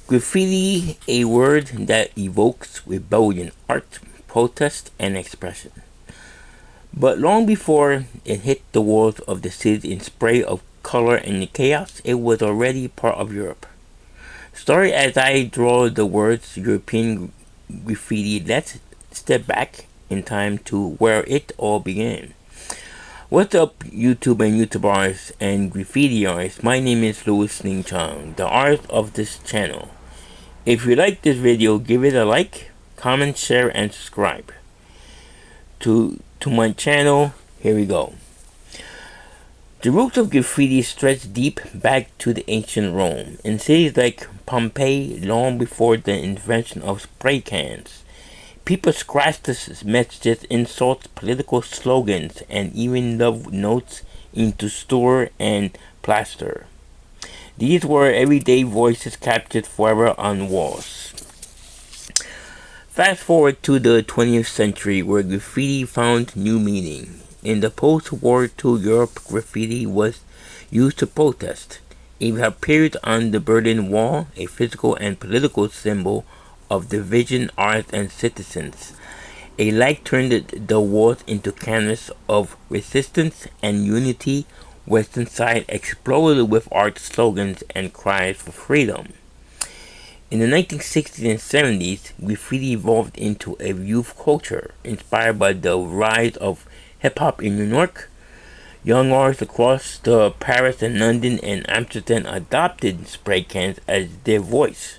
Graffiti, a word that evokes rebellion, art, protest, and expression. But long before it hit the walls of the city in spray of color and chaos, it was already part of Europe. Sorry as I draw the words European graffiti, let's step back in time to where it all began. What's up, YouTube and YouTubers and graffiti artists? My name is Louis Ning Chang, the artist of this channel. If you like this video, give it a like, comment, share, and subscribe to my channel. Here we go. The roots of graffiti stretch deep back to the ancient Rome. In cities like Pompeii, long before the invention of spray cans, people scratched the messages, insults, political slogans, and even love notes into store and plaster. These were everyday voices captured forever on walls. Fast forward to the 20th century, where graffiti found new meaning. In the post-War II Europe, graffiti was used to protest. It appeared on the Berlin Wall, a physical and political symbol of division, art, and citizens. A light turned the walls into canvas of resistance and unity. Western side exploded with art slogans and cries for freedom. In the 1960s and 70s, graffiti evolved into a youth culture, inspired by the rise of hip-hop in New York. Young artists across Paris and London and Amsterdam adopted spray cans as their voice.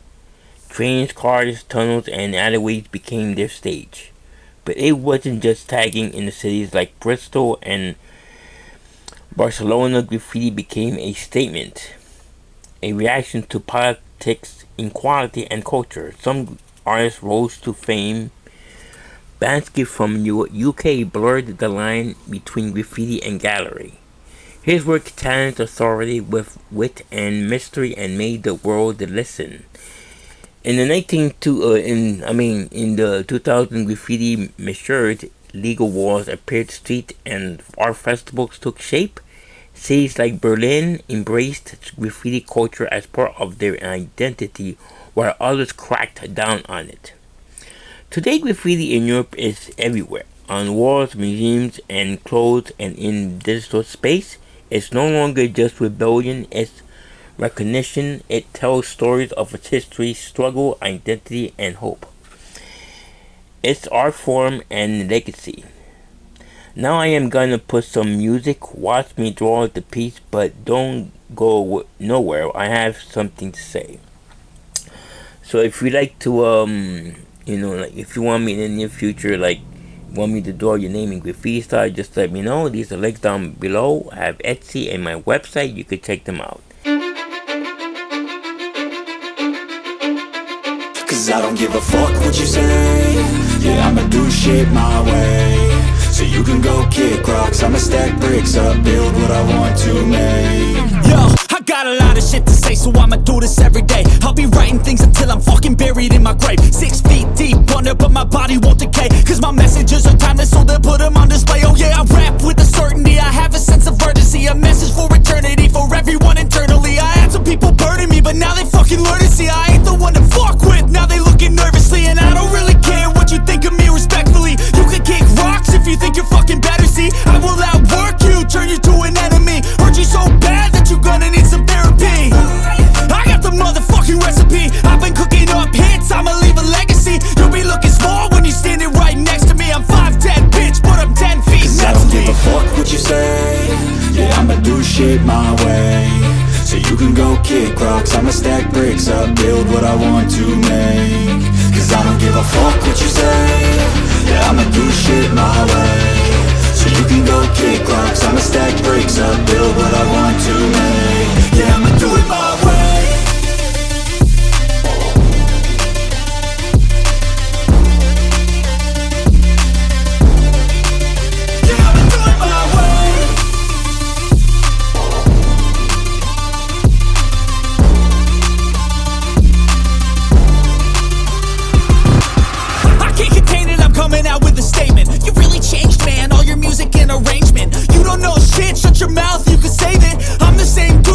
Trains, cars, tunnels, and alleyways became their stage. But it wasn't just tagging. In the cities like Bristol and Barcelona, graffiti became a statement, a reaction to politics, inequality, and culture. Some artists rose to fame. Bansky from UK blurred the line between graffiti and gallery. His work challenged authority with wit and mystery and made the world listen. In the 2000, graffiti matured. Legal walls appeared, street and art festivals took shape. Cities like Berlin embraced graffiti culture as part of their identity, while others cracked down on it. Today, graffiti in Europe is everywhere, on walls, museums, and clothes, and in digital space. It's no longer just rebellion, it's recognition. It tells stories of its history, struggle, identity, and hope. It's art form and legacy. Now I am gonna put some music. Watch me draw the piece, but don't go nowhere. I have something to say. So if you like to if you want me in the near future, want me to draw your name in graffiti style, just let me know. These are links down below. I have Etsy and my website. You could check them out. Cause I don't give a fuck what you say. Yeah, I'ma do shit my way. So you can go kick rocks, I'ma stack bricks up, build what I want to make. Yo, I got a lot of shit to say, so I'ma do this every day. I'll be writing things until I'm fucking buried in my grave. 6 feet deep under, but my body won't decay. Cause my messages are timeless, so they'll put them on display. Oh yeah, I rap with a certainty, I have a sense of urgency. A message for eternity, for everyone internally. I had some people burning me, but now they fucking learn to see I ain't the one to fuck with, now they looking nervously. And I don't really care what you think of me, respectfully. You can kick rocks if you think you're fucking better, see. I will outwork you, turn you to an enemy. Hurt you so bad that you're gonna need some therapy. I got the motherfucking recipe. I've been cooking up hits, I'ma leave a legacy. You'll be looking small when you're standing right next to me. I'm 5'10", bitch, but I'm 10 feet next to me. Cause I don't give a fuck what you say. Yeah, I'ma do shit my way. So you can go kick rocks, I'ma stack bricks up, build what I want to make. Cause I don't give a fuck what you say. Yeah, I'ma do shit my way. So you can go kick rocks, I'ma stack bricks up, build what I want to make. Yeah, I'ma do it my way. Yeah, I'ma do it my way. I can't contain it, I'm coming out with a statement. You really changed, man, all your music and arrangement. You don't know shit, shut your mouth, you can save it. I'm the same dude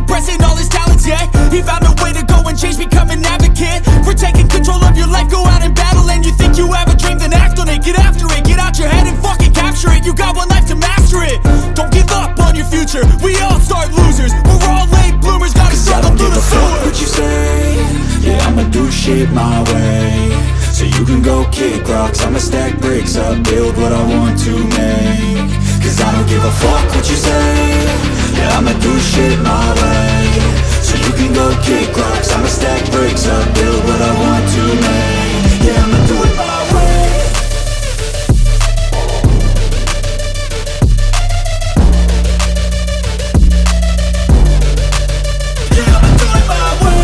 suppressing all his talents, yeah. He found a way to go and change, become an advocate for taking control of your life. Go out and battle, and you think you have a dream, then act on it. Get after it, get out your head and fucking capture it. You got one life to master it. Don't give up on your future. We all start losers. We're all late bloomers, gotta struggle through the sewer. What you say? Yeah, I'ma do shit my way, so you can go kick rocks. I'ma stack bricks up, build what I want to make. Cause I don't give a fuck what you say. Yeah, I'ma do shit my way, so you can go kick rocks. I'ma stack bricks up, build what I want to make. Yeah, I'ma do it my way. Yeah, I'ma do it my way.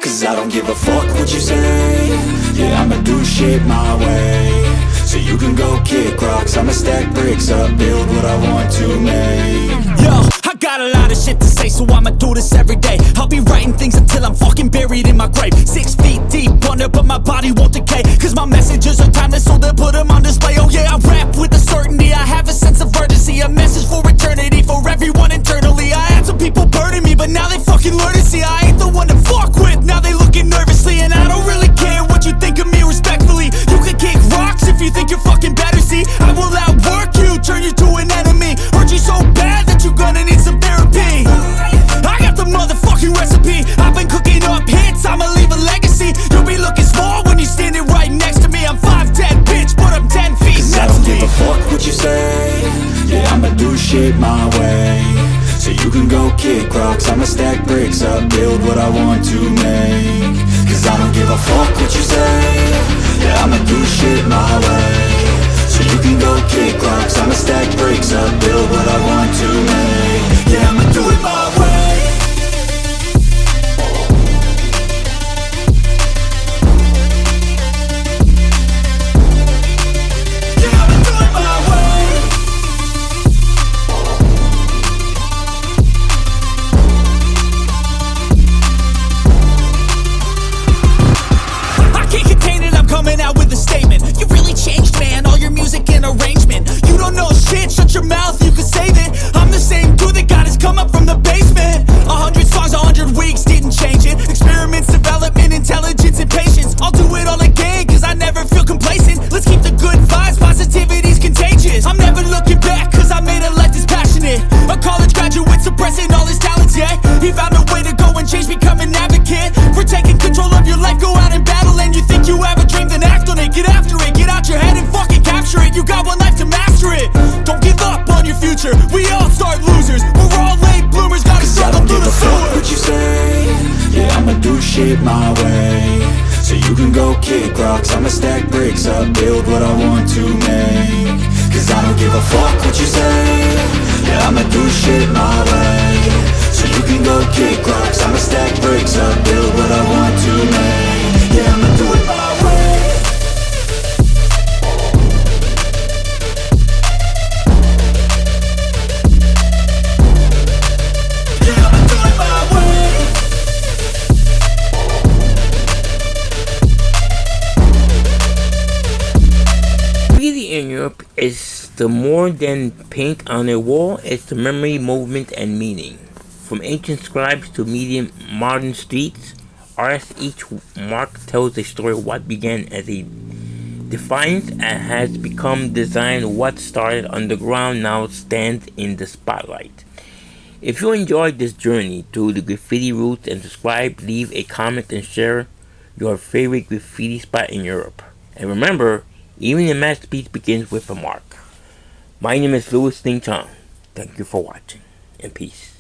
Cause I don't give a fuck what you say. Yeah, I'ma do shit my way, so you can go kick rocks. I'ma stack bricks up, build what I want to make. Yo, I got a lot of shit to say, so I'ma do this every day. I'll be writing things until I'm fucking buried in my grave. 6 feet deep under, but my body won't decay. Cause my messages are timeless, so they'll put them on display. Oh yeah, I rap with a certainty, I have a sense of urgency. A message for eternity, for everyone internally. I had some people burning me, but now they fucking learn to see I ain't the one to fuck with. Now they looking nervously, and I don't really care what you think of me respectfully. You can kick rocks if you think you're fucking better, see. I will outwork you, turn you to an enemy. Hurt you so bad that you're gonna need some therapy. I got the motherfucking recipe. I've been cooking up hits, I'ma leave a legacy. You'll be looking small when you're standing right next to me. I'm 5'10", bitch, but I'm 10 feet. Cause I don't give a fuck what you say. Yeah, I'ma do shit my way, so you can go kick rocks. I'ma stack bricks up, build what I want to make. Cause I don't give a fuck what you say. Yeah, I'ma do shit my way, so you can go kick rocks. I'ma stack bricks up, build what I want to make. Yeah, I'ma do it my way. Yeah, I'ma do it my way. I can't contain it, I'm coming out with a statement. You really changed, man, all your music and arrangement. You don't know shit, shut your mouth, you can save it. I'm the same dude that got his come up from the basement. 100 songs, 100 weeks, didn't change it. Experiments, development, intelligence, and patience. I'll do it all again, cause I never feel complacent. Let's keep the good vibes, positivity's contagious. I'm never looking back, cause I made a life that's passionate. A college graduate suppressing all his talents, yeah. He found a way to go and change, become an advocate for taking control of your life. Go out and battle, and you think you have a dream, then act on it. Get after it, get out your head and fucking capture it. You got one life to master it. Don't give up on your future. We all start losers. We're all late bloomers, gotta struggle through the sewer. I don't give a fuck what you say. Yeah, I'ma do shit my way, so you can go kick rocks. I'ma stack bricks up, build what I want to make. Cause I don't give a fuck what you say. Yeah, I'ma do shit my way, so you can go kick rocks. I'ma stack bricks up, build what I want to make. Yeah, I'ma do it my way. Yeah, I'ma do it my way. Graffiti in Europe is the more than paint on a wall, it's the memory, movement, and meaning. From ancient scribes to medium modern streets, artists, each mark tells a story of what began as a defiance and has become design. What started underground now stands in the spotlight. If you enjoyed this journey through the graffiti roots and subscribe, leave a comment and share your favorite graffiti spot in Europe. And remember, even a masterpiece begins with a mark. My name is Louis Ting Chong. Thank you for watching, and peace.